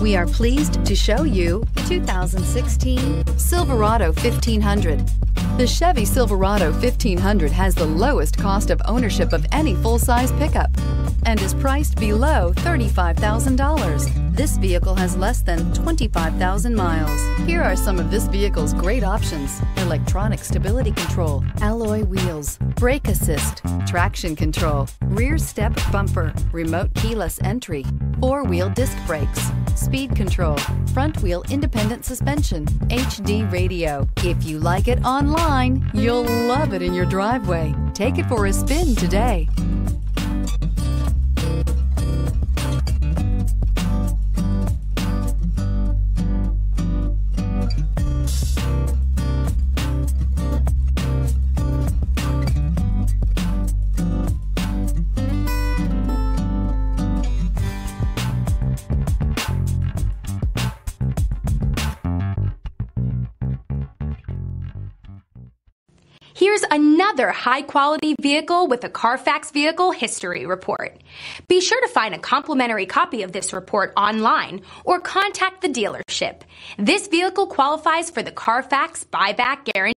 We are pleased to show you the 2016 Silverado 1500. The Chevy Silverado 1500 has the lowest cost of ownership of any full-size pickup and is priced below $35,000. This vehicle has less than 25,000 miles. Here are some of this vehicle's great options: electronic stability control, alloy wheels, brake assist, traction control, rear step bumper, remote keyless entry, four-wheel disc brakes, speed control, front wheel independent suspension, HD radio. If you like it online, you'll love it in your driveway. Take it for a spin today. Here's another high-quality vehicle with a Carfax Vehicle History Report. Be sure to find a complimentary copy of this report online or contact the dealership. This vehicle qualifies for the Carfax Buyback Guarantee.